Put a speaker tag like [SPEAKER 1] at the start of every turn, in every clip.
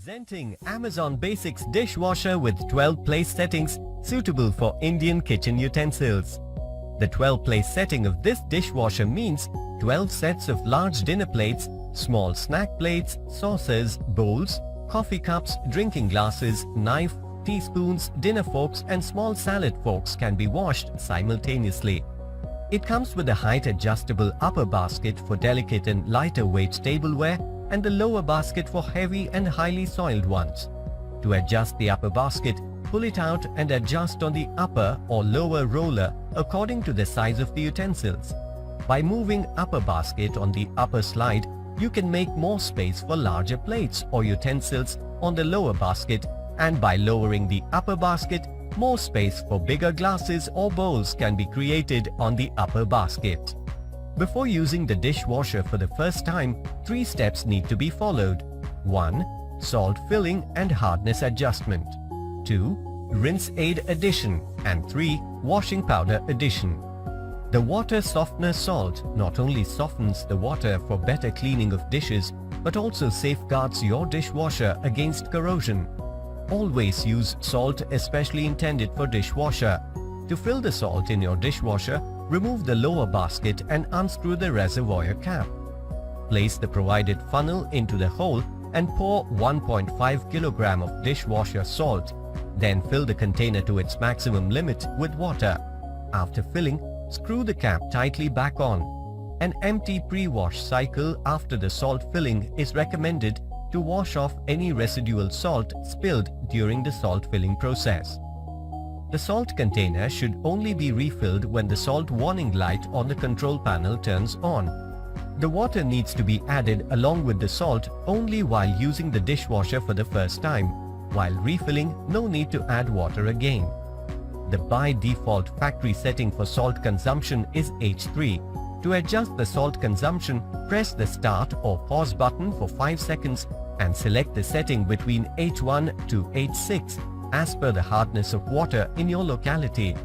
[SPEAKER 1] Presenting Amazon Basics dishwasher with 12 place settings suitable for Indian kitchen utensils. The 12 place setting of this dishwasher means 12 sets of large dinner plates, small snack plates, saucers, bowls, coffee cups, drinking glasses, knife, teaspoons, dinner forks and small salad forks can be washed simultaneously. It comes with a height adjustable upper basket for delicate and lighter weight tableware and the lower basket for heavy and highly soiled ones. To adjust the upper basket, pull it out and adjust on the upper or lower roller according to the size of the utensils. By moving upper basket on the upper slide, you can make more space for larger plates or utensils on the lower basket, and by lowering the upper basket, more space for bigger glasses or bowls can be created on the upper basket. Before using the dishwasher for the first time, 3 steps need to be followed. 1. Salt filling and hardness adjustment. 2. Rinse aid addition. And 3. Washing powder addition. The water softener salt not only softens the water for better cleaning of dishes, but also safeguards your dishwasher against corrosion. Always use salt especially intended for dishwasher. To fill the salt in your dishwasher, remove the lower basket and unscrew the reservoir cap. Place the provided funnel into the hole and pour 1.5 kg of dishwasher salt. Then fill the container to its maximum limit with water. After filling, screw the cap tightly back on. An empty pre-wash cycle after the salt filling is recommended to wash off any residual salt spilled during the salt filling process. The salt container should only be refilled when the salt warning light on the control panel turns on. The water needs to be added along with the salt only while using the dishwasher for the first time. While refilling, no need to add water again. The by default factory setting for salt consumption is H3. To adjust the salt consumption, press the start or pause button for 5 seconds and select the setting between H1 to H6 as per the hardness of water in your locality.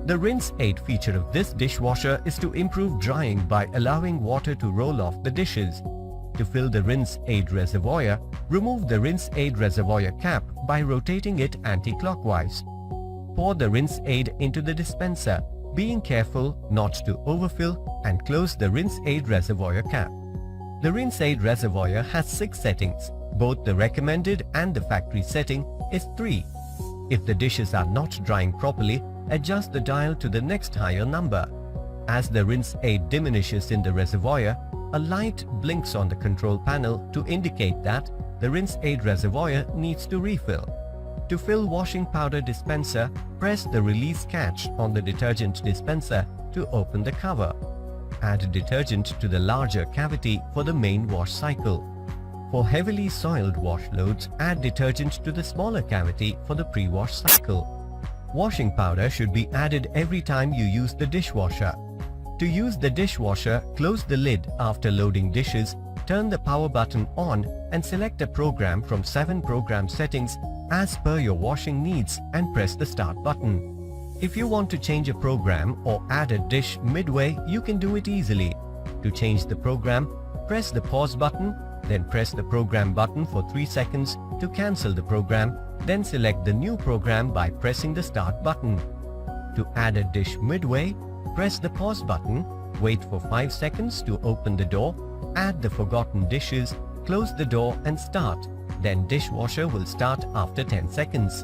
[SPEAKER 1] The rinse aid feature of this dishwasher is to improve drying by allowing water to roll off the dishes. To fill the rinse aid reservoir, remove the rinse aid reservoir cap by rotating it anti-clockwise. Pour the rinse aid into the dispenser, being careful not to overfill, and close the rinse aid reservoir cap. The rinse aid reservoir has 6 settings. Both the recommended and the factory setting is 3. If the dishes are not drying properly, adjust the dial to the next higher number. As the rinse aid diminishes in the reservoir, a light blinks on the control panel to indicate that the rinse aid reservoir needs to refill. To fill washing powder dispenser, press the release catch on the detergent dispenser to open the cover. Add detergent to the larger cavity for the main wash cycle. For heavily soiled wash loads, add detergent to the smaller cavity for the pre-wash cycle. Washing powder should be added every time you use the dishwasher. To use the dishwasher, close the lid after loading dishes, turn the power button on and select a program from 7 program settings as per your washing needs and press the start button. If you want to change a program or add a dish midway, you can do it easily. To change the program, press the pause button, then press the program button for 3 seconds to cancel the program, then select the new program by pressing the start button. To add a dish midway, press the pause button, wait for 5 seconds to open the door, add the forgotten dishes, close the door and start. Then dishwasher will start after 10 seconds.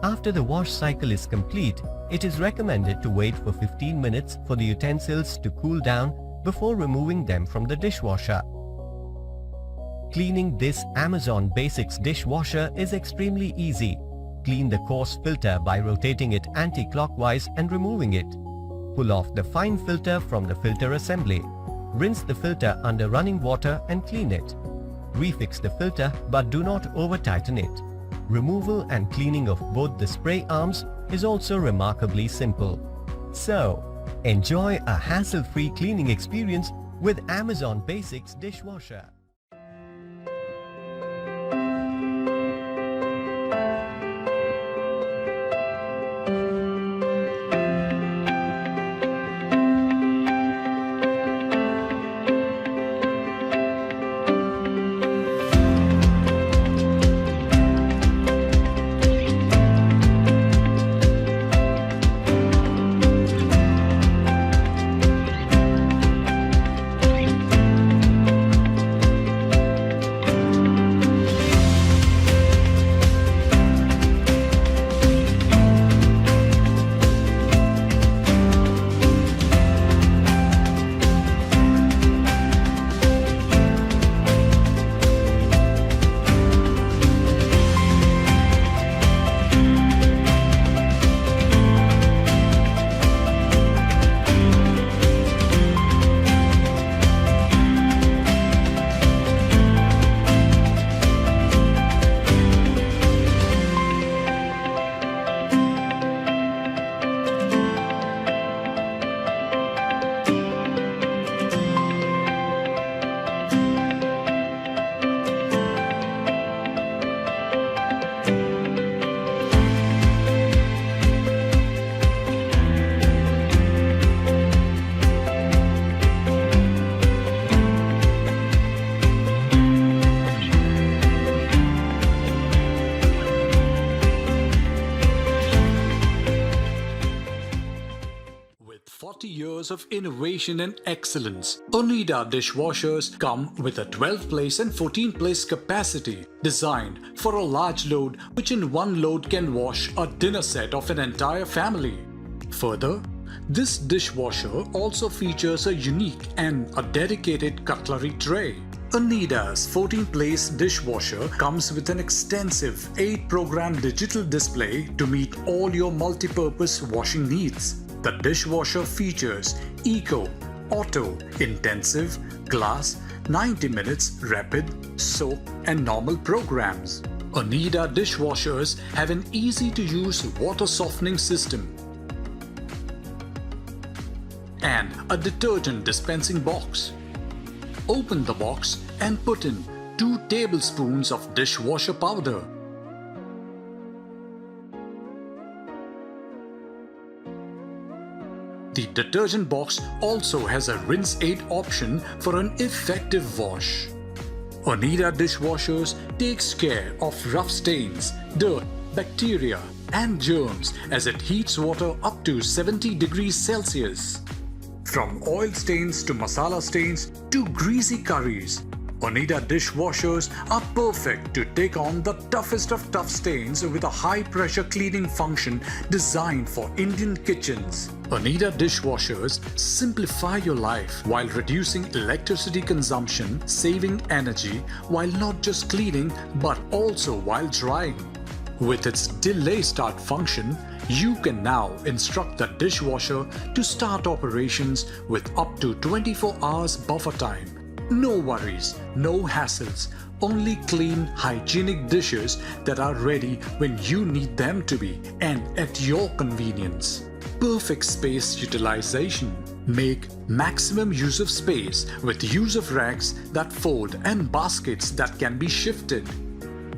[SPEAKER 1] After the wash cycle is complete, it is recommended to wait for 15 minutes for the utensils to cool down before removing them from the dishwasher. Cleaning this Amazon Basics dishwasher is extremely easy. Clean the coarse filter by rotating it anti-clockwise and removing it. Pull off the fine filter from the filter assembly. Rinse the filter under running water and clean it. Refix the filter but do not over-tighten it. Removal and cleaning of both the spray arms is also remarkably simple. So, enjoy a hassle-free cleaning experience with Amazon Basics dishwasher.
[SPEAKER 2] With 40 years of innovation and excellence, ONIDA dishwashers come with a 12-place and 14-place capacity designed for a large load, which in one load can wash a dinner set of an entire family. Further, this dishwasher also features a unique and a dedicated cutlery tray. ONIDA's 14-place dishwasher comes with an extensive 8-program digital display to meet all your multi-purpose washing needs. The dishwasher features Eco, Auto, Intensive, Glass, 90 minutes, Rapid, Soap and Normal programs. ONIDA dishwashers have an easy-to-use water softening system and a detergent dispensing box. Open the box and put in 2 tablespoons of dishwasher powder. The detergent box also has a rinse aid option for an effective wash. ONIDA dishwashers takes care of rough stains, dirt, bacteria and germs as it heats water up to 70 degrees Celsius. From oil stains to masala stains to greasy curries, ONIDA dishwashers are perfect to take on the toughest of tough stains with a high-pressure cleaning function designed for Indian kitchens. ONIDA dishwashers simplify your life while reducing electricity consumption, saving energy while not just cleaning but also while drying. With its delay start function, you can now instruct the dishwasher to start operations with up to 24 hours buffer time. No worries, no hassles, only clean, hygienic dishes that are ready when you need them to be and at your convenience. Perfect space utilization. Make maximum use of space with use of racks that fold and baskets that can be shifted.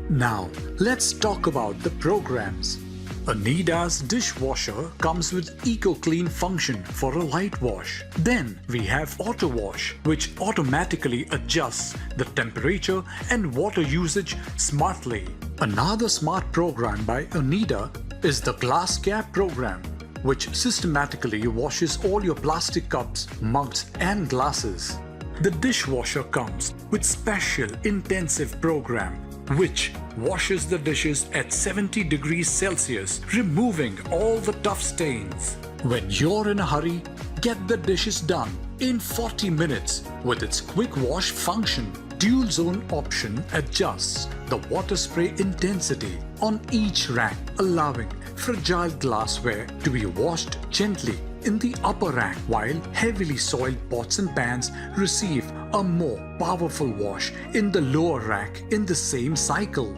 [SPEAKER 2] Now, let's talk about the programs. ONIDA's dishwasher comes with Eco Clean function for a light wash. Then we have Auto Wash, which automatically adjusts the temperature and water usage smartly. Another smart program by ONIDA is the Glass Cap program, which systematically washes all your plastic cups, mugs and glasses. The dishwasher comes with special intensive program which washes the dishes at 70 degrees Celsius, removing all the tough stains. When you're in a hurry, get the dishes done in 40 minutes with its quick wash function. Dual zone option adjusts the water spray intensity on each rack, allowing fragile glassware to be washed gently in the upper rack while heavily soiled pots and pans receive a more powerful wash in the lower rack in the same cycle.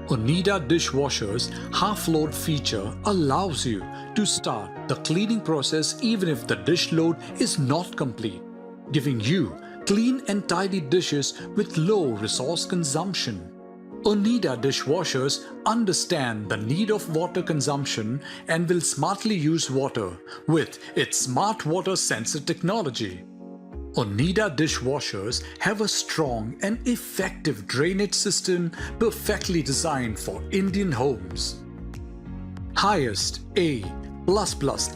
[SPEAKER 2] ONIDA dishwasher's half-load feature allows you to start the cleaning process even if the dish load is not complete, giving you clean and tidy dishes with low resource consumption. ONIDA dishwashers understand the need of water consumption and will smartly use water with its smart water sensor technology. ONIDA dishwashers have a strong and effective drainage system perfectly designed for Indian homes. Highest A++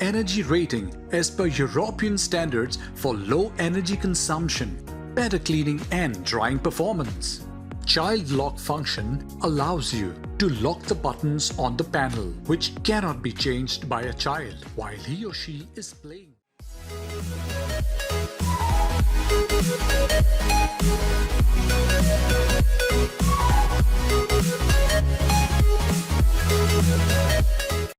[SPEAKER 2] energy rating as per European standards for low energy consumption, better cleaning and drying performance. Child lock function allows you to lock the buttons on the panel, which cannot be changed by a child while he or she is playing.